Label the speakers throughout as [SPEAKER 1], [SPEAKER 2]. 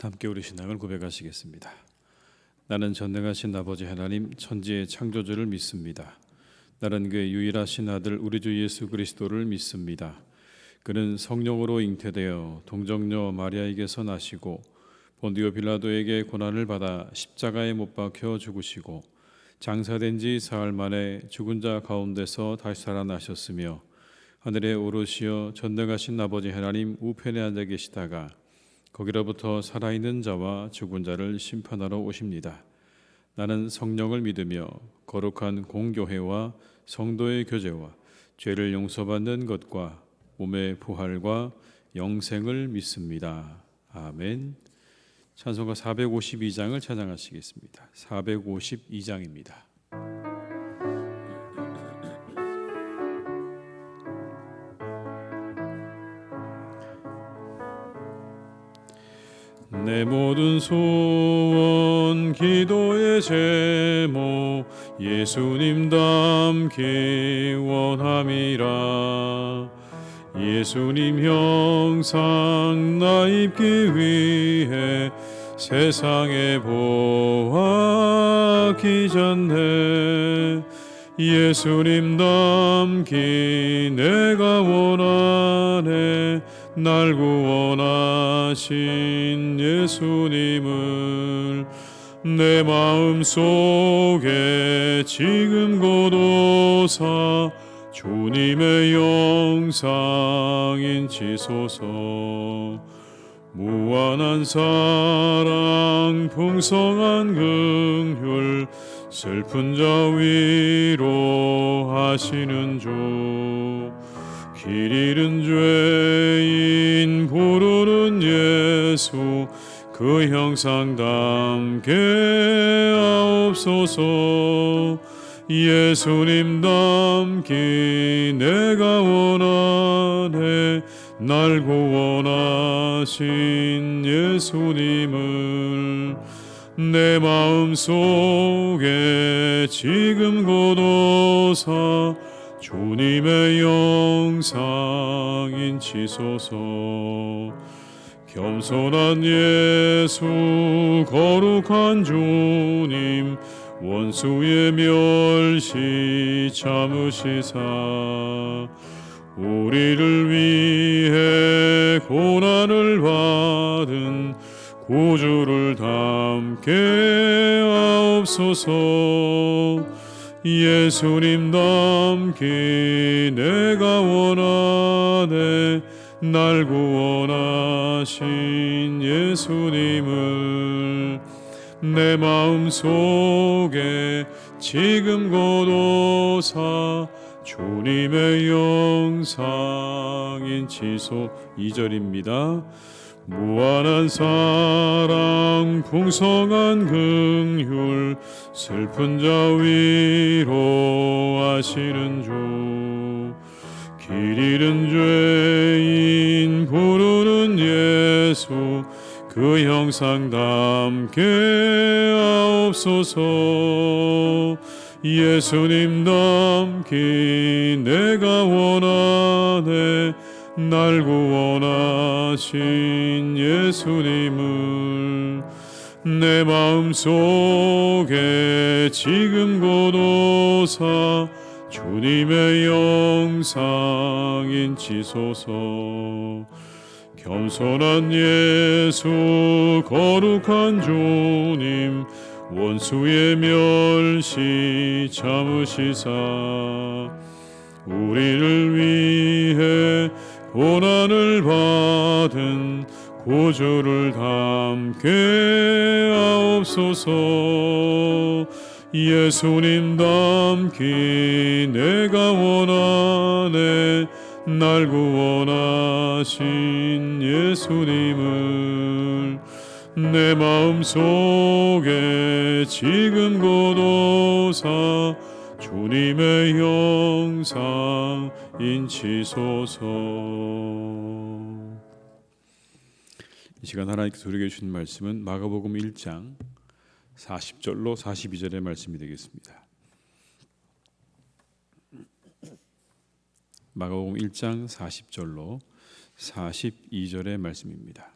[SPEAKER 1] 함께 우리 신앙을 고백하시겠습니다. 나는 전능하신 아버지 하나님 천지의 창조주를 믿습니다. 나는 그의 유일하신 아들 우리 주 예수 그리스도를 믿습니다. 그는 성령으로 잉태되어 동정녀 마리아에게서 나시고 본디오 빌라도에게 고난을 받아 십자가에 못 박혀 죽으시고 장사된 지 사흘 만에 죽은 자 가운데서 다시 살아나셨으며 하늘에 오르시어 전능하신 아버지 하나님 우편에 앉아 계시다가 거기로부터 살아있는 자와 죽은 자를 심판하러 오십니다. 나는 성령을 믿으며 거룩한 공교회와 성도의 교제와 죄를 용서받는 것과 몸의 부활과 영생을 믿습니다. 아멘. 찬송가 452장을 찬양하시겠습니다. 452장입니다. 내 모든 소원 기도의 제목 예수님 닮기 원함이라. 예수님 형상 나 입기 위해 세상에 보았기 전에 예수님 닮기 내가 원하네. 날 구원하신 예수님을 내 마음속에 지금 고도사 주님의 영상 인치소서. 무한한 사랑 풍성한 긍휼 슬픈 자 위로하시는 주. 길 잃은 죄인 부르는 예수 그 형상 닮게 하옵소서. 예수님 닮기 내가 원하네. 날 구원하신 예수님을 내 마음속에 지금 고도사 주님의 영상 인치소서. 겸손한 예수 거룩한 주님 원수의 멸시 참으시사 우리를 위해 고난을 받은 구주를 닮게 하옵소서. 예수님 닮기 내가 원하네. 날 구원하신 예수님을 내 마음속에 지금 고도사 주님의 영상 인치소. 2절입니다. 무한한 사랑 풍성한 긍휼 슬픈 자 위로하시는 주. 길 잃은 죄인 부르는 예수 그 형상 닮게 하옵소서. 예수님 닮기 내가 원하네. 날 구원하신 예수님을 내 마음속에 지금 고도사 주님의 영상 인치소서. 겸손한 예수 거룩한 주님 원수의 멸시 참으시사 우리를 위해 고난을 받은 구주를 닮게 하옵소서. 예수님 닮기 내가 원하네. 날 구원하신 예수님을 내 마음속에 지금 고도사 주님의 영상 인치소서. 이 시간 하나님께서 우리에게 주신 말씀은 마가복음 1장 40절로 42절의 말씀이 되겠습니다. 마가복음 1장 40절로 42절의 말씀입니다.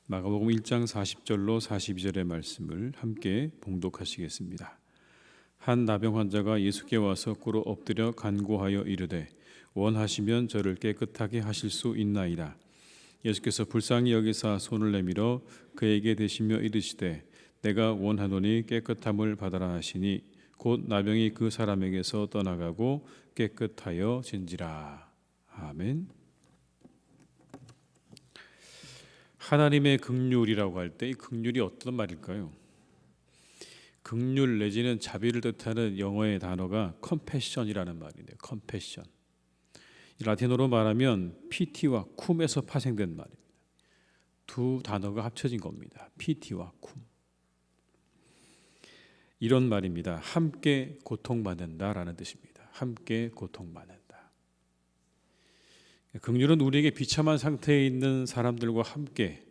[SPEAKER 1] 마가복음 1장 40절로 42절의 말씀을 함께 봉독하시겠습니다. 한 나병 환자가 예수께 와서 꿇어 엎드려 간구하여 이르되 원하시면 저를 깨끗하게 하실 수 있나이다. 예수께서 불쌍히 여기사 손을 내밀어 그에게 대시며 이르시되 내가 원하노니 깨끗함을 받아라 하시니 곧 나병이 그 사람에게서 떠나가고 깨끗하여 진지라. 아멘. 하나님의 긍휼이라고 할 때 이 긍휼이 어떤 말일까요? 긍휼 내지는 자비를 뜻하는 영어의 단어가 컴패션이라는 말인데요. 컴패션. 라틴어로 말하면 PT와 쿰에서 파생된 말입니다. 두 단어가 합쳐진 겁니다. PT와 쿰. 이런 말입니다. 함께 고통받는다라는 뜻입니다. 함께 고통받는다. 긍휼은 우리에게 비참한 상태에 있는 사람들과 함께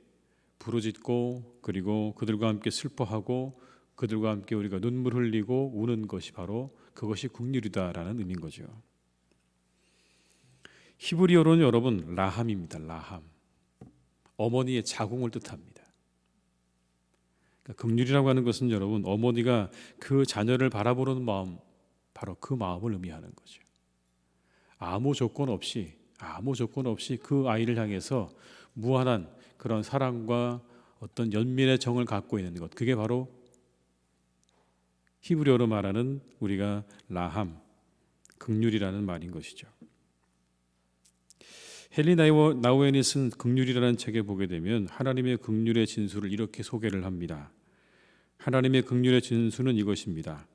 [SPEAKER 1] 부르짖고 그리고 그들과 함께 슬퍼하고 그들과 함께 우리가 눈물 흘리고 우는 것이 바로 그것이 긍휼이다라는 의미인 거죠. 히브리어로는 여러분 라함입니다. 라함. 어머니의 자궁을 뜻합니다. 그러니까 긍휼이라고 하는 것은 여러분 어머니가 그 자녀를 바라보는 마음, 바로 그 마음을 의미하는 거죠. 아무 조건 없이 그 아이를 향해서 무한한 그런 사랑과 어떤 연민의 정을 갖고 있는 것, 그게 바로 히브리어로 말하는 우리가 라함, 긍휼이라는 말인 것이죠. 헨리 나우엔이 쓴 긍휼이라는 책에 보게 되면 하나님의 긍휼의 진수를 이렇게 소개를 합니다. 하나님의 긍휼의 진수는 이것입니다.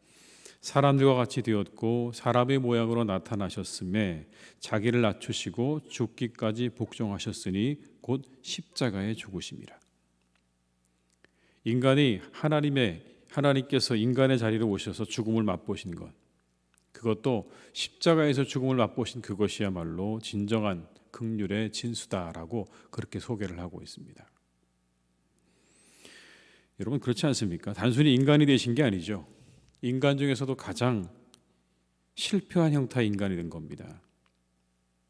[SPEAKER 1] 사람들과 같이 되었고 사람의 모양으로 나타나셨음에 자기를 낮추시고 죽기까지 복종하셨으니 곧 십자가에 죽으심이라. 인간이 하나님께서 인간의 자리로 오셔서 죽음을 맛보신 것, 그것도 십자가에서 죽음을 맛보신 그것이야말로 진정한 긍휼의 진수다라고 그렇게 소개를 하고 있습니다. 여러분 그렇지 않습니까? 단순히 인간이 되신 게 아니죠. 인간 중에서도 가장 실패한 형태의 인간이 된 겁니다.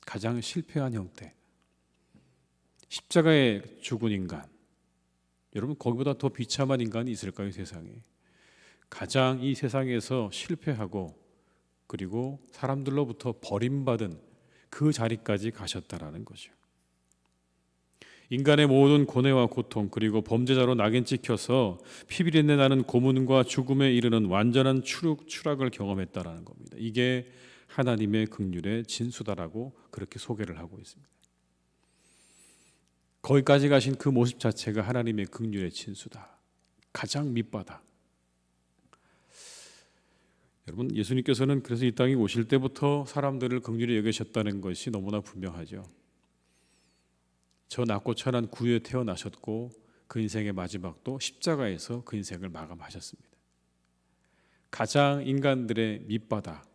[SPEAKER 1] 가장 실패한 형태. 십자가에 죽은 인간. 여러분 거기보다 더 비참한 인간이 있을까요, 세상에? 가장 이 세상에서 실패하고 그리고 사람들로부터 버림받은 그 자리까지 가셨다라는 거죠. 인간의 모든 고뇌와 고통 그리고 범죄자로 낙인 찍혀서 피비린내 나는 고문과 죽음에 이르는 완전한 추락을 경험했다라는 겁니다. 이게 하나님의 긍휼의 진수다라고 그렇게 소개를 하고 있습니다. 거기까지 가신 그 모습 자체가 하나님의 긍휼의 진수다. 가장 밑바닥. 여러분 예수님께서는 그래서 이 땅에 오실 때부터 사람들을 긍휼히 여기셨다는 것이 너무나 분명하죠. 저 낮고 천한 구유에 태어나셨고 그 인생의 마지막도 십자가에서 그 인생을 마감하셨습니다. 가장 인간들의 밑바닥,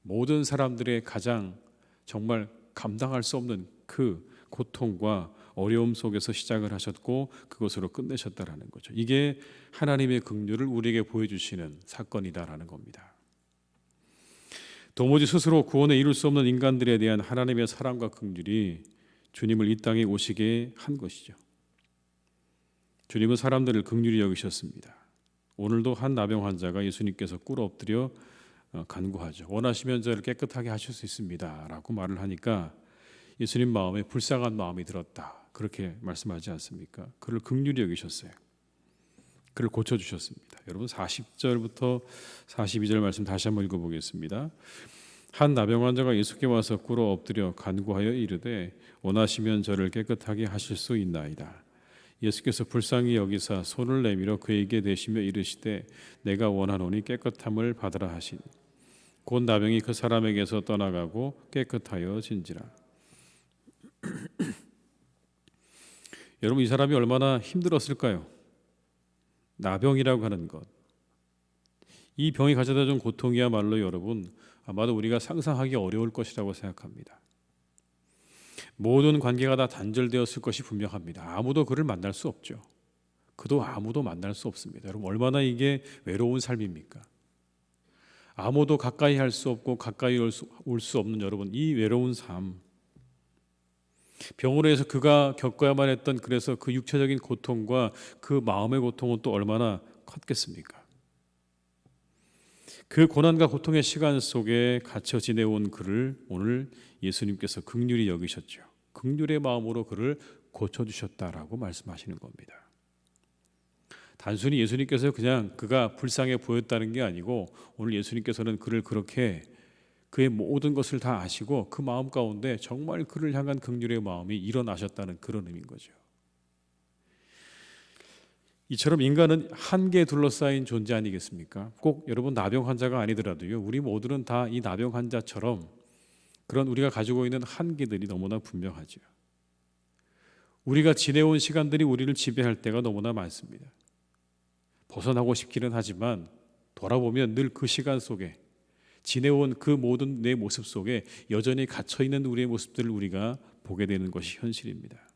[SPEAKER 1] 모든 사람들의 가장 정말 감당할 수 없는 그 고통과 어려움 속에서 시작을 하셨고 그것으로 끝내셨다라는 거죠. 이게 하나님의 긍휼을 우리에게 보여주시는 사건이다라는 겁니다. 도무지 스스로 구원에 이룰 수 없는 인간들에 대한 하나님의 사랑과 긍휼이 주님을 이 땅에 오시게 한 것이죠. 주님은 사람들을 긍휼히 여기셨습니다. 오늘도 한 나병 환자가 예수님께서 꿇어 엎드려 간구하죠. 원하시면 저를 깨끗하게 하실 수 있습니다 라고 말을 하니까 예수님 마음에 불쌍한 마음이 들었다, 그렇게 말씀하지 않습니까? 그를 긍휼히 여기셨어요. 그를 고쳐주셨습니다. 여러분 40절부터 42절 말씀 다시 한번 읽어보겠습니다. 한 나병 환자가 예수께 와서 꿇어 엎드려 간구하여 이르되 원하시면 저를 깨끗하게 하실 수 있나이다. 예수께서 불쌍히 여기사 손을 내밀어 그에게 대시며 이르시되 내가 원하노니 깨끗함을 받으라 하시니 곧 나병이 그 사람에게서 떠나가고 깨끗하여 진지라. 여러분 이 사람이 얼마나 힘들었을까요? 나병이라고 하는 것, 이 병이 가져다 준 고통이야말로 여러분 아마도 우리가 상상하기 어려울 것이라고 생각합니다. 모든 관계가 다 단절되었을 것이 분명합니다. 아무도 그를 만날 수 없죠. 그도 아무도 만날 수 없습니다. 여러분 얼마나 이게 외로운 삶입니까? 아무도 가까이 할 수 없고 가까이 올 수 없는 여러분 이 외로운 삶, 병으로 해서 그가 겪어야만 했던 그래서 그 육체적인 고통과 그 마음의 고통은 또 얼마나 컸겠습니까? 그 고난과 고통의 시간 속에 갇혀 지내온 그를 오늘 예수님께서 긍휼히 여기셨죠. 긍휼의 마음으로 그를 고쳐주셨다라고 말씀하시는 겁니다. 단순히 예수님께서 그냥 그가 불쌍해 보였다는 게 아니고 오늘 예수님께서는 그를 그렇게 그의 모든 것을 다 아시고 그 마음 가운데 정말 그를 향한 긍휼의 마음이 일어나셨다는 그런 의미인 거죠. 이처럼 인간은 한계에 둘러싸인 존재 아니겠습니까? 꼭 여러분 나병 환자가 아니더라도요. 우리 모두는 다 이 나병 환자처럼 그런 우리가 가지고 있는 한계들이 너무나 분명하죠. 우리가 지내온 시간들이 우리를 지배할 때가 너무나 많습니다. 벗어나고 싶기는 하지만 돌아보면 늘 그 시간 속에 지내온 그 모든 내 모습 속에 여전히 갇혀있는 우리의 모습들을 우리가 보게 되는 것이 현실입니다.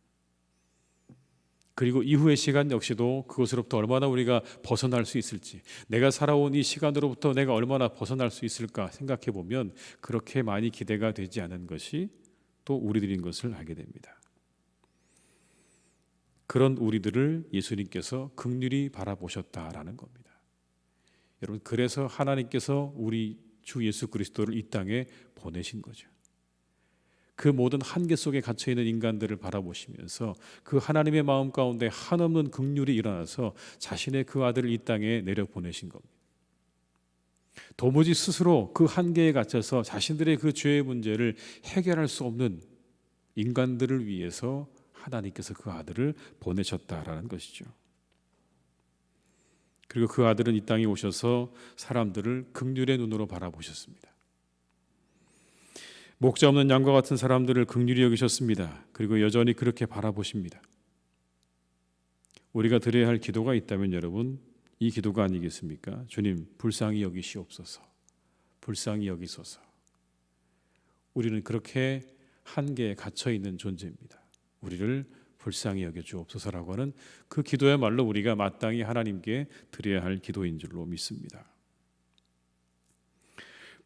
[SPEAKER 1] 그리고 이후의 시간 역시도 그것으로부터 얼마나 우리가 벗어날 수 있을지, 내가 살아온 이 시간으로부터 내가 얼마나 벗어날 수 있을까 생각해 보면 그렇게 많이 기대가 되지 않은 것이 또 우리들인 것을 알게 됩니다. 그런 우리들을 예수님께서 긍휼히 바라보셨다라는 겁니다. 여러분, 그래서 하나님께서 우리 주 예수 그리스도를 이 땅에 보내신 거죠. 그 모든 한계 속에 갇혀있는 인간들을 바라보시면서 그 하나님의 마음 가운데 한없는 긍휼이 일어나서 자신의 그 아들을 이 땅에 내려보내신 겁니다. 도무지 스스로 그 한계에 갇혀서 자신들의 그 죄의 문제를 해결할 수 없는 인간들을 위해서 하나님께서 그 아들을 보내셨다라는 것이죠. 그리고 그 아들은 이 땅에 오셔서 사람들을 긍휼의 눈으로 바라보셨습니다. 목자 없는 양과 같은 사람들을 긍휼히 여기셨습니다. 그리고 여전히 그렇게 바라보십니다. 우리가 드려야 할 기도가 있다면 여러분, 이 기도가 아니겠습니까? 주님, 불쌍히 여기시옵소서. 불쌍히 여기소서. 우리는 그렇게 한계에 갇혀 있는 존재입니다. 우리를 불쌍히 여겨 주옵소서라고 하는 그 기도야말로 우리가 마땅히 하나님께 드려야 할 기도인 줄로 믿습니다.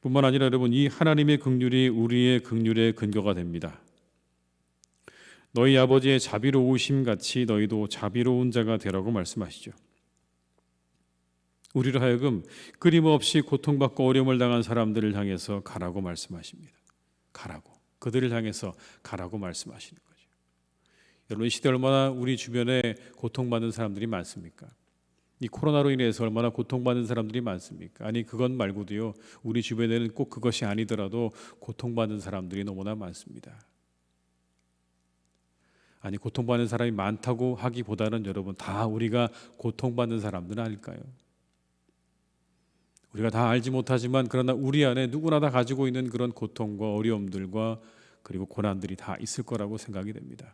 [SPEAKER 1] 뿐만 아니라 여러분, 이 하나님의 긍휼이 우리의 긍휼의 근거가 됩니다. 너희 아버지의 자비로우심 같이 너희도 자비로운 자가 되라고 말씀하시죠. 우리를 하여금 끊임없이 고통받고 어려움을 당한 사람들을 향해서 가라고 말씀하십니다. 가라고. 그들을 향해서 가라고 말씀하시는 거죠. 여러분, 이 시대 얼마나 우리 주변에 고통받는 사람들이 많습니까? 이 코로나로 인해서 얼마나 고통받는 사람들이 많습니까? 아니, 그것 말고도요, 우리 주변에는 꼭 그것이 아니더라도 고통받는 사람들이 너무나 많습니다. 아니, 고통받는 사람이 많다고 하기보다는 여러분, 다 우리가 고통받는 사람들은 아닐까요? 우리가 다 알지 못하지만 그러나 우리 안에 누구나 다 가지고 있는 그런 고통과 어려움들과 그리고 고난들이 다 있을 거라고 생각이 됩니다.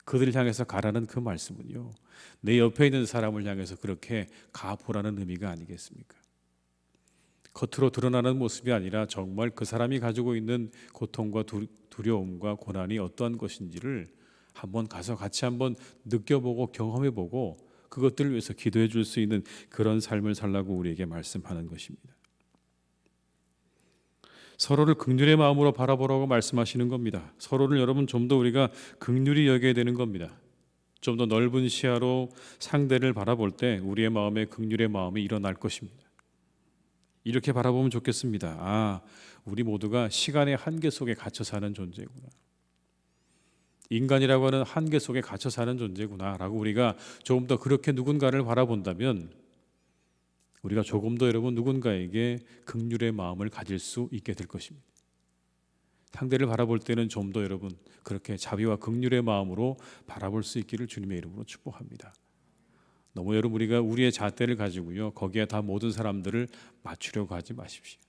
[SPEAKER 1] 그들을 향해서 가라는 그 말씀은요, 내 옆에 있는 사람을 향해서 그렇게 가보라는 의미가 아니겠습니까? 겉으로 드러나는 모습이 아니라 정말 그 사람이 가지고 있는 고통과 두려움과 고난이 어떠한 것인지를 한번 가서 같이 한번 느껴보고 경험해보고 그것들을 위해서 기도해 줄 수 있는 그런 삶을 살라고 우리에게 말씀하는 것입니다. 서로를 긍휼의 마음으로 바라보라고 말씀하시는 겁니다. 서로를 여러분 좀 더 우리가 긍휼히 여겨야 되는 겁니다. 좀 더 넓은 시야로 상대를 바라볼 때 우리의 마음에 긍휼의 마음이 일어날 것입니다. 이렇게 바라보면 좋겠습니다. 아, 우리 모두가 시간의 한계 속에 갇혀 사는 존재구나. 인간이라고 하는 한계 속에 갇혀 사는 존재구나 라고 우리가 조금 더 그렇게 누군가를 바라본다면 우리가 조금 더 여러분 누군가에게 긍휼의 마음을 가질 수 있게 될 것입니다. 상대를 바라볼 때는 좀 더 여러분 그렇게 자비와 긍휼의 마음으로 바라볼 수 있기를 주님의 이름으로 축복합니다. 너무 여러분 우리가 우리의 잣대를 가지고요 거기에 다 모든 사람들을 맞추려고 하지 마십시오.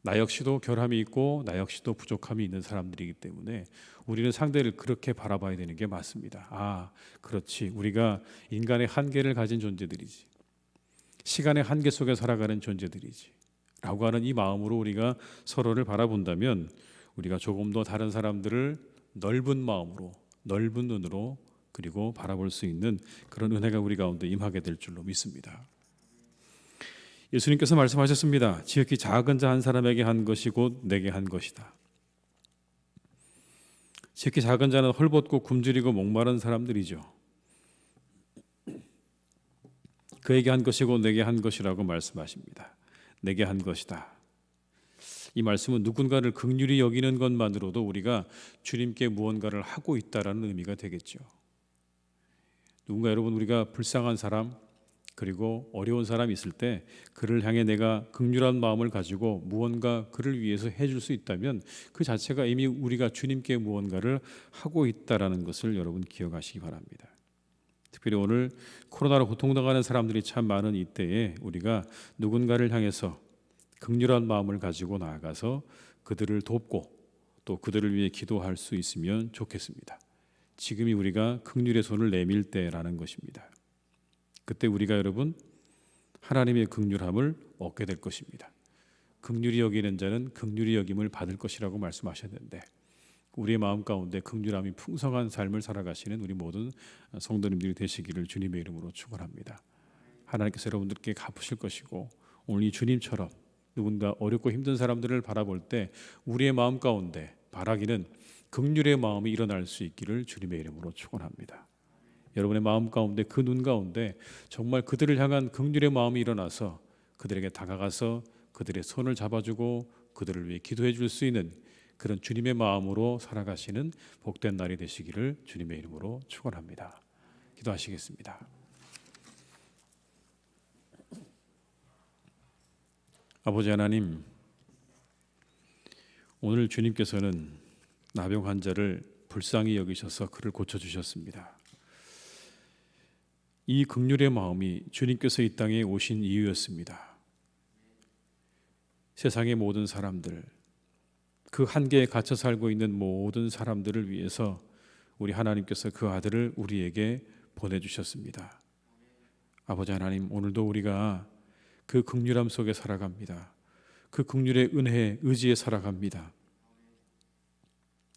[SPEAKER 1] 나 역시도 결함이 있고 나 역시도 부족함이 있는 사람들이기 때문에 우리는 상대를 그렇게 바라봐야 되는 게 맞습니다. 아, 그렇지. 우리가 인간의 한계를 가진 존재들이지. 시간의 한계 속에 살아가는 존재들이지 라고 하는 이 마음으로 우리가 서로를 바라본다면 우리가 조금 더 다른 사람들을 넓은 마음으로 넓은 눈으로 그리고 바라볼 수 있는 그런 은혜가 우리 가운데 임하게 될 줄로 믿습니다. 예수님께서 말씀하셨습니다. 지극히 작은 자 한 사람에게 한 것이 곧 내게 한 것이다. 특히 작은 자는 헐벗고 굶주리고 목마른 사람들이죠. 그에게 한 것이고 내게 한 것이라고 말씀하십니다. 내게 한 것이다. 이 말씀은 누군가를 긍휼히 여기는 것만으로도 우리가 주님께 무언가를 하고 있다라는 의미가 되겠죠. 누군가 여러분 우리가 불쌍한 사람 그리고 어려운 사람이 있을 때 그를 향해 내가 긍휼한 마음을 가지고 무언가 그를 위해서 해줄 수 있다면 그 자체가 이미 우리가 주님께 무언가를 하고 있다라는 것을 여러분 기억하시기 바랍니다. 특별히 오늘 코로나로 고통당하는 사람들이 참 많은 이때에 우리가 누군가를 향해서 긍휼한 마음을 가지고 나아가서 그들을 돕고 또 그들을 위해 기도할 수 있으면 좋겠습니다. 지금이 우리가 긍휼의 손을 내밀 때라는 것입니다. 그때 우리가 여러분 하나님의 긍휼함을 얻게 될 것입니다. 긍휼히 여기는 자는 긍휼히 여김을 받을 것이라고 말씀하셨는데 우리의 마음 가운데 긍휼함이 풍성한 삶을 살아가시는 우리 모든 성도님들이 되시기를 주님의 이름으로 축원합니다. 하나님께서 여러분들께 갚으실 것이고 오늘 이 주님처럼 누군가 어렵고 힘든 사람들을 바라볼 때 우리의 마음 가운데 바라기는 긍휼의 마음이 일어날 수 있기를 주님의 이름으로 축원합니다. 여러분의 마음 가운데 그 눈 가운데 정말 그들을 향한 긍휼의 마음이 일어나서 그들에게 다가가서 그들의 손을 잡아주고 그들을 위해 기도해 줄 수 있는 그런 주님의 마음으로 살아가시는 복된 날이 되시기를 주님의 이름으로 축원합니다. 기도하시겠습니다. 아버지 하나님, 오늘 주님께서는 나병 환자를 불쌍히 여기셔서 그를 고쳐주셨습니다. 이 긍휼의 마음이 주님께서 이 땅에 오신 이유였습니다. 세상의 모든 사람들, 그 한계에 갇혀 살고 있는 모든 사람들을 위해서 우리 하나님께서 그 아들을 우리에게 보내주셨습니다. 아버지 하나님, 오늘도 우리가 그 긍휼함 속에 살아갑니다. 그 긍휼의 은혜에 의지에 살아갑니다.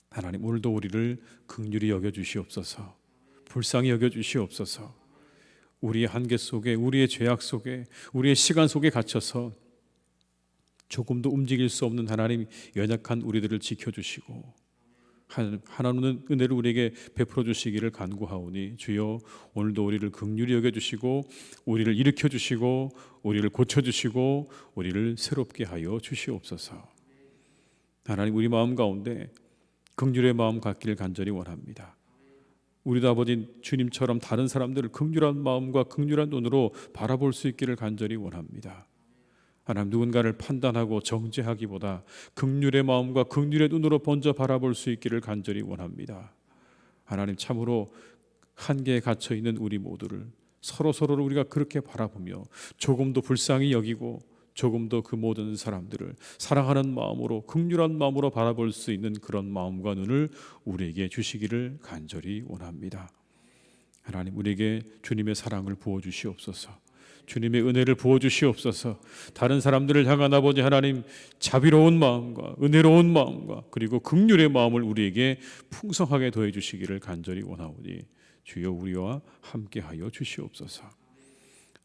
[SPEAKER 1] 하나님, 오늘도 우리를 긍휼히 여겨주시옵소서. 불쌍히 여겨주시옵소서. 우리의 한계 속에, 우리의 죄악 속에, 우리의 시간 속에 갇혀서 조금도 움직일 수 없는 하나님, 연약한 우리들을 지켜주시고 하나님은 은혜를 우리에게 베풀어 주시기를 간구하오니 주여 오늘도 우리를 긍휼히 여겨주시고 우리를 일으켜주시고 우리를 고쳐주시고 우리를 새롭게 하여 주시옵소서. 하나님, 우리 마음 가운데 긍휼의 마음 갖기를 간절히 원합니다. 우리도 아버지 주님처럼 다른 사람들을 긍휼한 마음과 긍휼한 눈으로 바라볼 수 있기를 간절히 원합니다. 하나님, 누군가를 판단하고 정죄하기보다 긍휼의 마음과 긍휼의 눈으로 먼저 바라볼 수 있기를 간절히 원합니다. 하나님, 참으로 한계에 갇혀 있는 우리 모두를 서로를 우리가 그렇게 바라보며 조금도 불쌍히 여기고 조금도 그 모든 사람들을 사랑하는 마음으로 긍휼한 마음으로 바라볼 수 있는 그런 마음과 눈을 우리에게 주시기를 간절히 원합니다. 하나님, 우리에게 주님의 사랑을 부어주시옵소서. 주님의 은혜를 부어주시옵소서. 다른 사람들을 향한 아버지 하나님 자비로운 마음과 은혜로운 마음과 그리고 긍휼의 마음을 우리에게 풍성하게 더해 주시기를 간절히 원하오니 주여 우리와 함께하여 주시옵소서.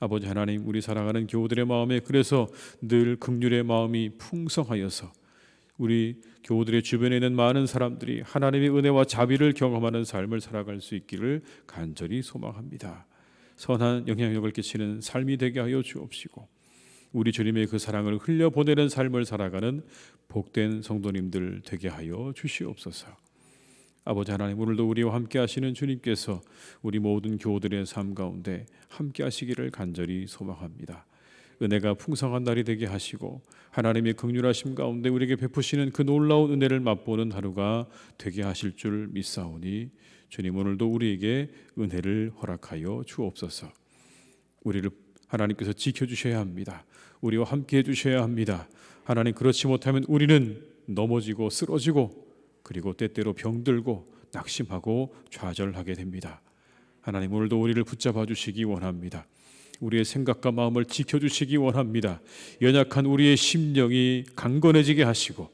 [SPEAKER 1] 아버지 하나님, 우리 사랑하는 교우들의 마음에 그래서 늘 긍휼의 마음이 풍성하여서 우리 교우들의 주변에 있는 많은 사람들이 하나님의 은혜와 자비를 경험하는 삶을 살아갈 수 있기를 간절히 소망합니다. 선한 영향력을 끼치는 삶이 되게 하여 주옵시고 우리 주님의 그 사랑을 흘려보내는 삶을 살아가는 복된 성도님들 되게 하여 주시옵소서. 아버지 하나님, 오늘도 우리와 함께 하시는 주님께서 우리 모든 교우들의 삶 가운데 함께 하시기를 간절히 소망합니다. 은혜가 풍성한 날이 되게 하시고 하나님의 긍휼하심 가운데 우리에게 베푸시는 그 놀라운 은혜를 맛보는 하루가 되게 하실 줄 믿사오니 주님, 오늘도 우리에게 은혜를 허락하여 주옵소서. 우리를 하나님께서 지켜주셔야 합니다. 우리와 함께 해주셔야 합니다. 하나님, 그렇지 못하면 우리는 넘어지고 쓰러지고 그리고 때때로 병들고 낙심하고 좌절하게 됩니다. 하나님, 오늘도 우리를 붙잡아 주시기 원합니다. 우리의 생각과 마음을 지켜주시기 원합니다. 연약한 우리의 심령이 강건해지게 하시고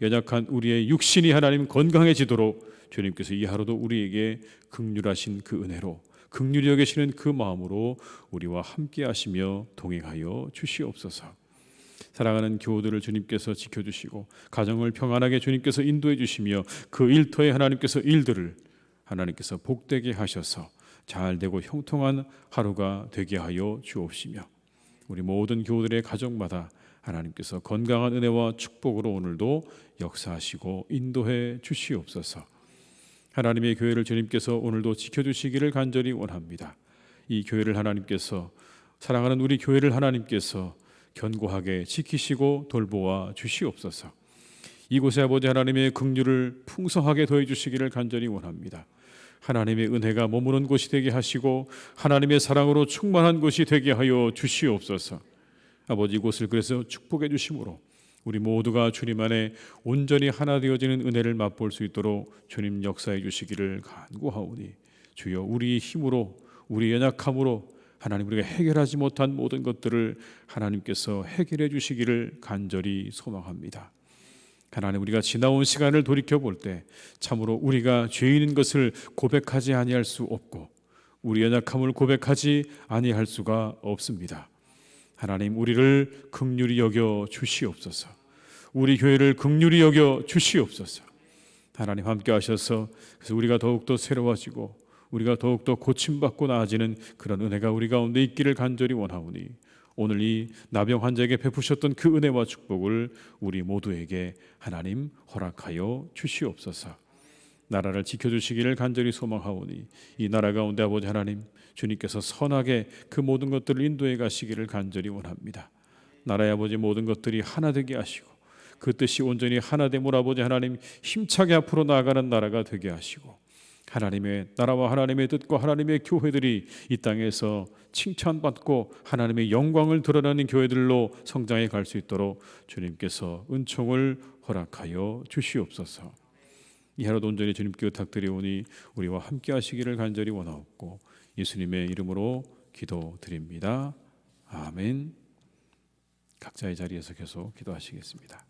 [SPEAKER 1] 연약한 우리의 육신이 하나님 건강해지도록 주님께서 이 하루도 우리에게 긍휼하신 그 은혜로 긍휼히 여기시는 그 마음으로 우리와 함께 하시며 동행하여 주시옵소서. 사랑하는 교우들을 주님께서 지켜주시고 가정을 평안하게 주님께서 인도해 주시며 그 일터에 하나님께서 일들을 하나님께서 복되게 하셔서 잘되고 형통한 하루가 되게 하여 주옵시며 우리 모든 교우들의 가정마다 하나님께서 건강한 은혜와 축복으로 오늘도 역사하시고 인도해 주시옵소서. 하나님의 교회를 주님께서 오늘도 지켜주시기를 간절히 원합니다. 이 교회를 하나님께서 사랑하는 우리 교회를 하나님께서 견고하게 지키시고 돌보아 주시옵소서. 이곳에 아버지 하나님의 긍휼을 풍성하게 더해 주시기를 간절히 원합니다. 하나님의 은혜가 머무는 곳이 되게 하시고 하나님의 사랑으로 충만한 곳이 되게 하여 주시옵소서. 아버지 이곳을 그래서 축복해 주심으로 우리 모두가 주님 안에 온전히 하나 되어지는 은혜를 맛볼 수 있도록 주님 역사해 주시기를 간구하오니 주여 우리의 힘으로 우리 연약함으로 하나님 우리가 해결하지 못한 모든 것들을 하나님께서 해결해 주시기를 간절히 소망합니다. 하나님 우리가 지나온 시간을 돌이켜볼 때 참으로 우리가 죄인인 것을 고백하지 아니할 수 없고 우리 연약함을 고백하지 아니할 수가 없습니다. 하나님 우리를 긍휼히 여겨 주시옵소서. 우리 교회를 긍휼히 여겨 주시옵소서. 하나님 함께 하셔서 그래서 우리가 더욱더 새로워지고 우리가 더욱더 고침받고 나아지는 그런 은혜가 우리 가운데 있기를 간절히 원하오니 오늘 이 나병 환자에게 베푸셨던 그 은혜와 축복을 우리 모두에게 하나님 허락하여 주시옵소서. 나라를 지켜주시기를 간절히 소망하오니 이 나라 가운데 아버지 하나님 주님께서 선하게 그 모든 것들을 인도해 가시기를 간절히 원합니다. 나라의 아버지 모든 것들이 하나 되게 하시고 그 뜻이 온전히 하나 됨으로 아버지 하나님 힘차게 앞으로 나아가는 나라가 되게 하시고 하나님의 나라와 하나님의 뜻과 하나님의 교회들이 이 땅에서 칭찬받고 하나님의 영광을 드러내는 교회들로 성장해 갈 수 있도록 주님께서 은총을 허락하여 주시옵소서. 이 하루도 온전히 주님께 부탁드리오니 우리와 함께 하시기를 간절히 원하옵고 예수님의 이름으로 기도드립니다. 아멘. 각자의 자리에서 계속 기도하시겠습니다.